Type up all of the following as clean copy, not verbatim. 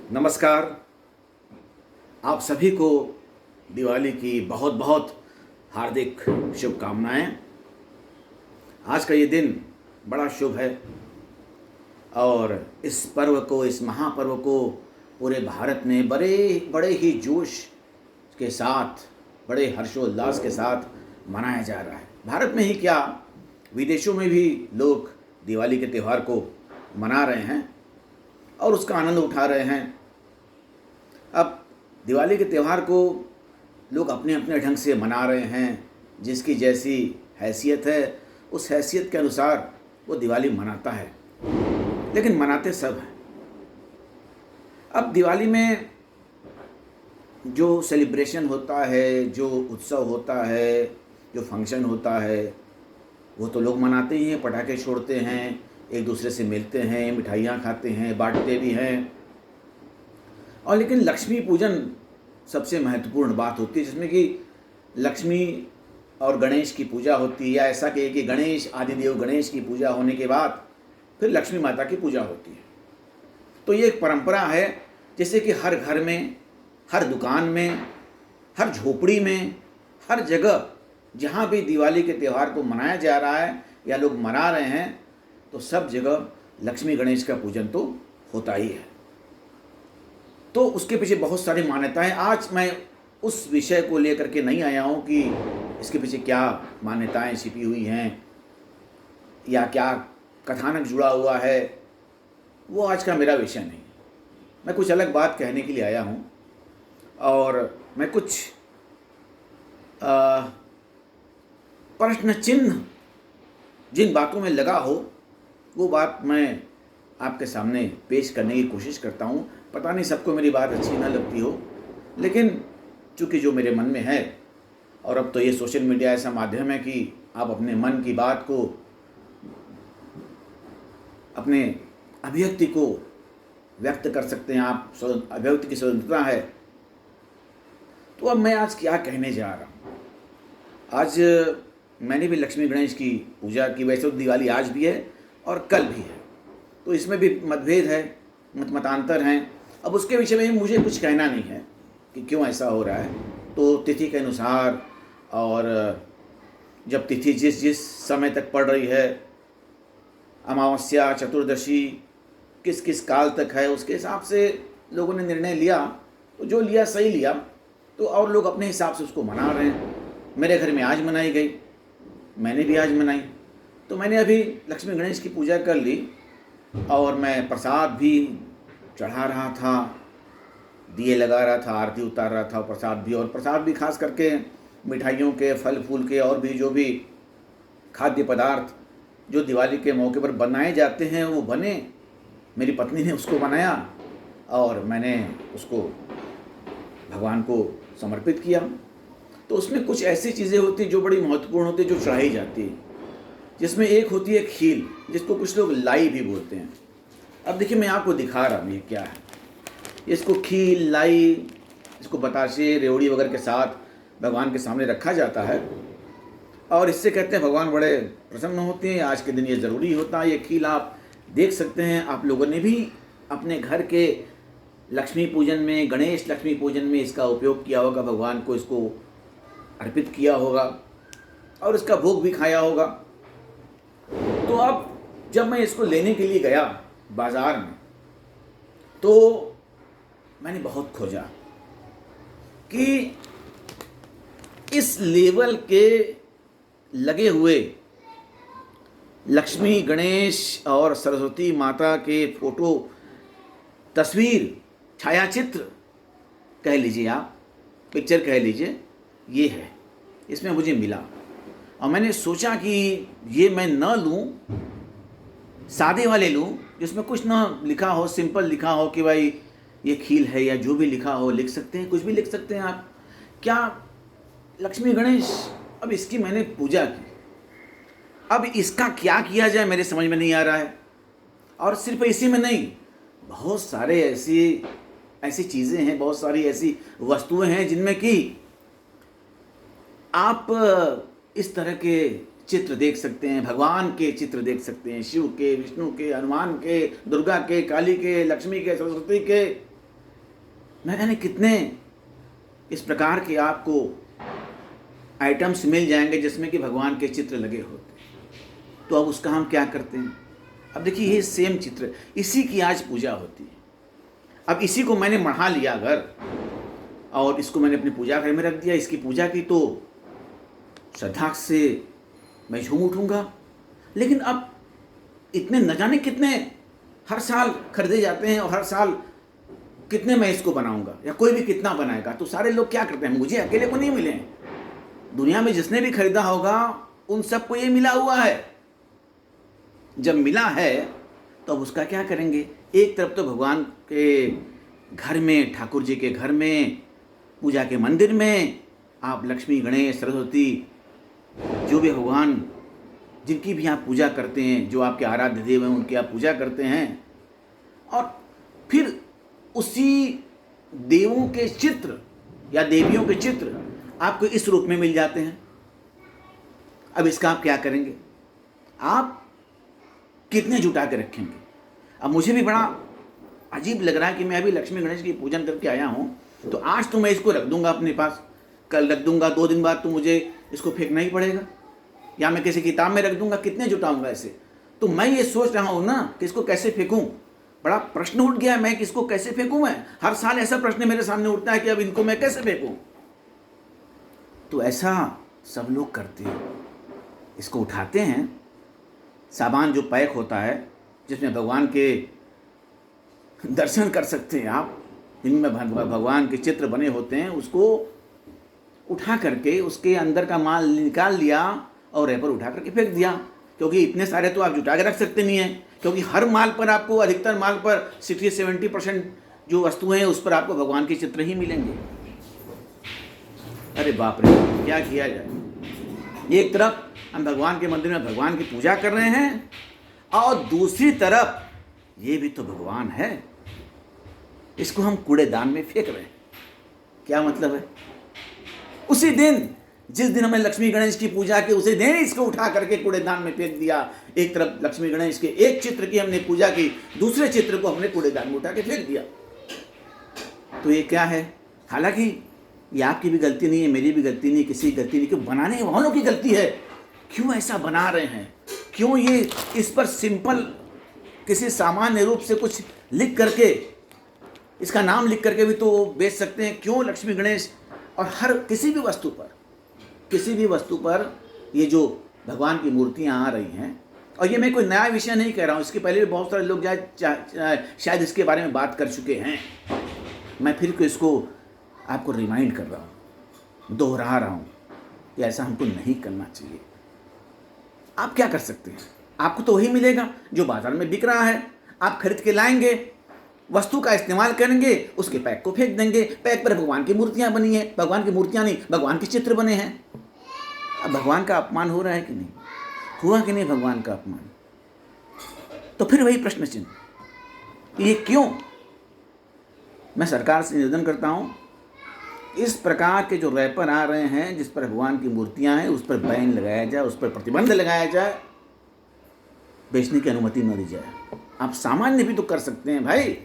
नमस्कार। आप सभी को दिवाली की बहुत बहुत हार्दिक शुभकामनाएं। आज का ये दिन बड़ा शुभ है और इस पर्व को, इस महापर्व को पूरे भारत में बड़े बड़े ही जोश के साथ, बड़े हर्षोल्लास के साथ मनाया जा रहा है। भारत में ही क्या, विदेशों में भी लोग दिवाली के त्यौहार को मना रहे हैं और उसका आनंद उठा रहे हैं। अब दिवाली के त्यौहार को लोग अपने अपने ढंग से मना रहे हैं, जिसकी जैसी हैसियत है उस हैसियत के अनुसार वो दिवाली मनाता है, लेकिन मनाते सब हैं। अब दिवाली में जो सेलिब्रेशन होता है, जो उत्सव होता है, जो फंक्शन होता है, वो तो लोग मनाते ही हैं। पटाखे छोड़ते हैं, एक दूसरे से मिलते हैं, मिठाइयाँ खाते हैं, बांटते भी हैं। और लेकिन लक्ष्मी पूजन सबसे महत्वपूर्ण बात होती है, जिसमें कि लक्ष्मी और गणेश की पूजा होती है, या ऐसा कहिए कि गणेश आदिदेव गणेश की पूजा होने के बाद फिर लक्ष्मी माता की पूजा होती है। तो ये एक परंपरा है, जैसे कि हर घर में, हर दुकान में, हर झोपड़ी में, हर जगह जहाँ भी दिवाली के त्यौहार को मनाया जा रहा है या लोग मना रहे हैं, तो सब जगह लक्ष्मी गणेश का पूजन तो होता ही है। तो उसके पीछे बहुत सारी मान्यताएं। आज मैं उस विषय को लेकर के नहीं आया हूँ कि इसके पीछे क्या मान्यताएं छिपी हुई हैं या क्या कथानक जुड़ा हुआ है, वो आज का मेरा विषय नहीं। मैं कुछ अलग बात कहने के लिए आया हूँ और मैं कुछ प्रश्न चिन्ह जिन बातों में लगा हो वो बात मैं आपके सामने पेश करने की कोशिश करता हूँ। पता नहीं सबको मेरी बात अच्छी ना लगती हो, लेकिन चूँकि जो मेरे मन में है, और अब तो ये सोशल मीडिया ऐसा माध्यम है कि आप अपने मन की बात को, अपने अभिव्यक्ति को व्यक्त कर सकते हैं। आप अभिव्यक्ति की स्वतंत्रता है। तो अब मैं आज क्या कहने जा रहा हूँ। आज मैंने भी लक्ष्मी गणेश की पूजा की। वैसे तो दिवाली आज भी है और कल भी है, तो इसमें भी मतभेद है, मतांतर हैं। अब उसके विषय में मुझे कुछ कहना नहीं है कि क्यों ऐसा हो रहा है। तो तिथि के अनुसार, और जब तिथि जिस जिस समय तक पड़ रही है, अमावस्या, चतुर्दशी किस किस काल तक है, उसके हिसाब से लोगों ने निर्णय लिया। तो जो लिया सही लिया, तो और लोग अपने हिसाब से उसको मना रहे हैं। मेरे घर में आज मनाई गई, मैंने भी आज मनाई। तो मैंने अभी लक्ष्मी गणेश की पूजा कर ली और मैं प्रसाद भी चढ़ा रहा था, दिए लगा रहा था, आरती उतार रहा था, और प्रसाद भी खास करके मिठाइयों के, फल फूल के, और भी जो भी खाद्य पदार्थ जो दिवाली के मौके पर बनाए जाते हैं वो बने। मेरी पत्नी ने उसको बनाया और मैंने उसको भगवान को समर्पित किया। तो उसमें कुछ ऐसी चीज़ें होती जो बड़ी महत्वपूर्ण होती, जो चढ़ाई जाती है, जिसमें एक होती है खील, जिसको कुछ लोग लाई भी बोलते हैं। अब देखिए, मैं आपको दिखा रहा हूँ ये क्या है। इसको खील, लाई, इसको बताशे, रेवड़ी वगैरह के साथ भगवान के सामने रखा जाता है और इससे कहते हैं भगवान बड़े प्रसन्न होते हैं। आज के दिन ये ज़रूरी होता है। ये खील आप देख सकते हैं। आप लोगों ने भी अपने घर के लक्ष्मी पूजन में, गणेश लक्ष्मी पूजन में इसका उपयोग किया होगा, भगवान को इसको अर्पित किया होगा और इसका भोग भी खाया होगा। तो अब जब मैं इसको लेने के लिए गया बाज़ार में, तो मैंने बहुत खोजा कि इस लेवल के लगे हुए लक्ष्मी, गणेश और सरस्वती माता के फोटो, तस्वीर, छायाचित्र कह लीजिए, आप पिक्चर कह लीजिए, ये है। इसमें मुझे मिला और मैंने सोचा कि ये मैं न लूं, सादे वाले लूं, जिसमें कुछ ना लिखा हो, सिंपल लिखा हो कि भाई ये खील है, या जो भी लिखा हो लिख सकते हैं, कुछ भी लिख सकते हैं आप। क्या लक्ष्मी गणेश, अब इसकी मैंने पूजा की, अब इसका क्या किया जाए मेरे समझ में नहीं आ रहा है। और सिर्फ इसी में नहीं, बहुत सारे ऐसी चीज़ें हैं, बहुत सारी ऐसी वस्तुएं हैं जिनमें कि आप इस तरह के चित्र देख सकते हैं, भगवान के चित्र देख सकते हैं, शिव के, विष्णु के, हनुमान के, दुर्गा के, काली के, लक्ष्मी के, सरस्वती के, न जाने कितने इस प्रकार के आपको आइटम्स मिल जाएंगे जिसमें कि भगवान के चित्र लगे होते हैं। तो अब उसका हम क्या करते हैं? अब देखिए, ये सेम चित्र, इसी की आज पूजा होती है। अब इसी को मैंने मढ़ा लिया घर और इसको मैंने अपनी पूजा घर में रख दिया, इसकी पूजा की तो श्रद्धा से मैं झूम उठूंगा। लेकिन अब इतने न जाने कितने हर साल खरीदे जाते हैं और हर साल कितने मैं इसको बनाऊंगा, या कोई भी कितना बनाएगा। तो सारे लोग क्या करते हैं, मुझे अकेले को नहीं मिले हैं, दुनिया में जिसने भी खरीदा होगा उन सबको ये मिला हुआ है। जब मिला है तो अब उसका क्या करेंगे? एक तरफ तो भगवान के घर में, ठाकुर जी के घर में, पूजा के मंदिर में आप लक्ष्मी, गणेश, सरस्वती, जो भी भगवान जिनकी भी आप पूजा करते हैं, जो आपके आराध्य देव हैं उनकी आप पूजा करते हैं, और फिर उसी देवों के चित्र या देवियों के चित्र आपको इस रूप में मिल जाते हैं। अब इसका आप क्या करेंगे? आप कितने जुटा के रखेंगे? अब मुझे भी बड़ा अजीब लग रहा है कि मैं अभी लक्ष्मी गणेश की पूजन करके आया हूँ, तो आज तो मैं इसको रख दूंगा अपने पास, कल रख दूंगा, 2 दिन बाद तो मुझे इसको फेंकना ही पड़ेगा, या मैं किसी किताब में रख दूंगा। कितने जुटाऊंगा ऐसे? तो मैं ये सोच रहा हूँ ना कि इसको कैसे फेंकूँ। बड़ा प्रश्न उठ गया, मैं किसको कैसे फेंकूँ। मैं हर साल ऐसा प्रश्न मेरे सामने उठता है कि अब इनको मैं कैसे फेंकूँ। तो ऐसा सब लोग करते हैं, इसको उठाते हैं, सामान जो पैक होता है जिसमें भगवान के दर्शन कर सकते हैं आप, जिनमें भगवान के चित्र बने होते हैं, उसको उठा करके उसके अंदर का माल निकाल लिया और रैपर उठा करके फेंक दिया। क्योंकि इतने सारे तो आप जुटा के रख सकते नहीं हैं, क्योंकि हर माल पर आपको, अधिकतर माल पर 60-70% जो वस्तुएं हैं उस पर आपको भगवान के चित्र ही मिलेंगे। अरे बाप रे, क्या किया जाए। एक तरफ हम भगवान के मंदिर में भगवान की पूजा कर रहे हैं और दूसरी तरफ ये भी तो भगवान है, इसको हम कूड़ेदान में फेंक रहे हैं। क्या मतलब है? उसी दिन जिस दिन हमने लक्ष्मी गणेश की पूजा की, उसी दिन इसको उठा करके कूड़ेदान में फेंक दिया। एक तरफ लक्ष्मी गणेश के एक चित्र की हमने पूजा की, दूसरे चित्र को हमने कूड़ेदान में उठा के फेंक दिया। तो ये क्या है? हालांकि ये आपकी भी गलती नहीं है, मेरी भी गलती नहीं, किसी की गलती नहीं, क्यों बनाने वालों की गलती है। क्यों ऐसा बना रहे हैं? क्यों ये इस पर सिंपल किसी सामान्य रूप से कुछ लिख करके, इसका नाम लिख करके भी तो बेच सकते हैं। क्यों लक्ष्मी गणेश और हर किसी भी वस्तु पर ये जो भगवान की मूर्तियां आ रही हैं, और ये मैं कोई नया विषय नहीं कह रहा हूँ, इसके पहले भी बहुत सारे लोग शायद इसके बारे में बात कर चुके हैं। मैं फिर इसको आपको रिमाइंड कर रहा हूँ, दोहरा रहा हूँ कि ऐसा हमको नहीं करना चाहिए। आप क्या कर सकते हैं? आपको तो वही मिलेगा जो बाजार में बिक रहा है। आप खरीद के लाएंगे, वस्तु का इस्तेमाल करेंगे, उसके पैक को फेंक देंगे। पैक पर भगवान की मूर्तियां बनी है, भगवान की मूर्तियां नहीं, भगवान के चित्र बने हैं। अब भगवान का अपमान हो रहा है कि नहीं? हुआ कि नहीं भगवान का अपमान? तो फिर वही प्रश्न चिन्ह, ये क्यों? मैं सरकार से निवेदन करता हूं, इस प्रकार के जो रैपर आ रहे हैं जिस पर भगवान की मूर्तियां हैं, उस पर बैन लगाया जाए, उस पर प्रतिबंध लगाया जाए, बेचने की अनुमति न दी जाए। आप सामान्य भी तो कर सकते हैं भाई,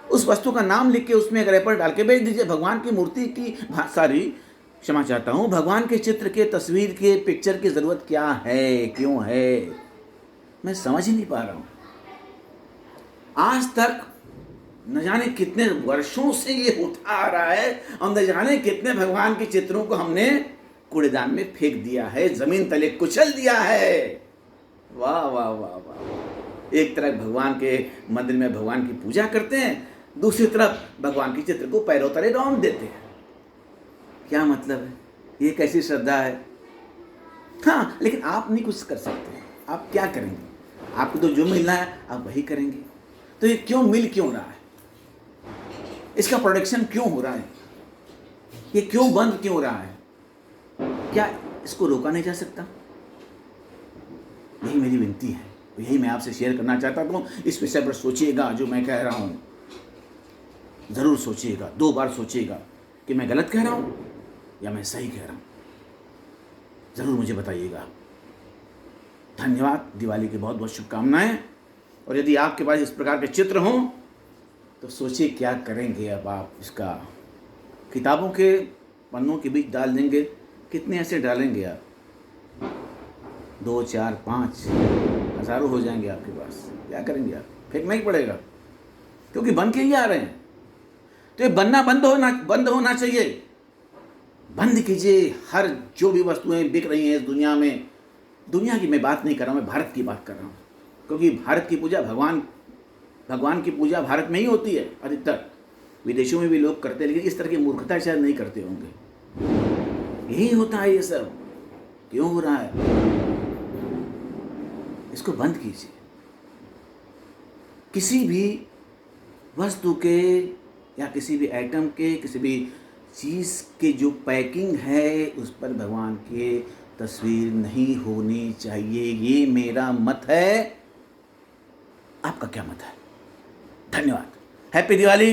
उस वस्तु का नाम लिख के उसमें एक रैपर डाल के बेच दीजिए। भगवान की मूर्ति की क्षमा चाहता हूँ, भगवान के चित्र के, तस्वीर के, पिक्चर की जरूरत क्या है, क्यों है? मैं समझ ही नहीं पा रहा हूँ। आज तक न जाने कितने वर्षों से ये होता आ रहा है और न जाने कितने भगवान के चित्रों को हमने कूड़ेदान में फेंक दिया है, जमीन तले कुचल दिया है। वाह वाह वाह वाह। एक तरफ भगवान के मंदिर में भगवान की पूजा करते हैं, दूसरी तरफ भगवान के चित्र को पैरों तले रौंद देते हैं। क्या मतलब है? ये कैसी श्रद्धा है? हाँ, लेकिन आप नहीं कुछ कर सकते। आप क्या करेंगे? आपको तो जो मिलना है आप वही करेंगे। तो ये क्यों मिल क्यों रहा है? इसका प्रोडक्शन क्यों हो रहा है? ये क्यों बंद क्यों हो रहा है? क्या इसको रोका नहीं जा सकता? यही मेरी विनती है, यही मैं आपसे शेयर करना चाहता हूँ। इस विषय पर सोचिएगा, जो मैं कह रहा हूँ ज़रूर सोचिएगा, 2 बार सोचिएगा कि मैं गलत कह रहा हूँ या मैं सही कह रहा हूँ। ज़रूर मुझे बताइएगा। धन्यवाद। दिवाली की बहुत बहुत शुभकामनाएं। और यदि आपके पास इस प्रकार के चित्र हों तो सोचिए क्या करेंगे अब आप इसका। किताबों के पन्नों के बीच डाल देंगे, कितने ऐसे डालेंगे आप? 2, 4, 5 हज़ारों हो जाएंगे आपके पास। क्या करेंगे आप? फेंकना ही पड़ेगा, क्योंकि बन के ही आ रहे हैं। तो ये बनना बंद होना चाहिए। बंद कीजिए। हर जो भी वस्तुएं बिक रही हैं इस दुनिया में, दुनिया की मैं बात नहीं कर रहा हूँ, मैं भारत की बात कर रहा हूँ, क्योंकि भारत की पूजा भगवान की पूजा भारत में ही होती है अधिकतर। विदेशों में भी लोग करते हैं, लेकिन इस तरह की मूर्खता शायद नहीं करते होंगे। यही होता है ये सब। क्यों हो रहा है? इसको बंद कीजिए। किसी भी वस्तु के या किसी भी आइटम के, किसी भी चीज़ के जो पैकिंग है उस पर भगवान की तस्वीर नहीं होनी चाहिए। ये मेरा मत है। आपका क्या मत है? धन्यवाद। हैप्पी दिवाली।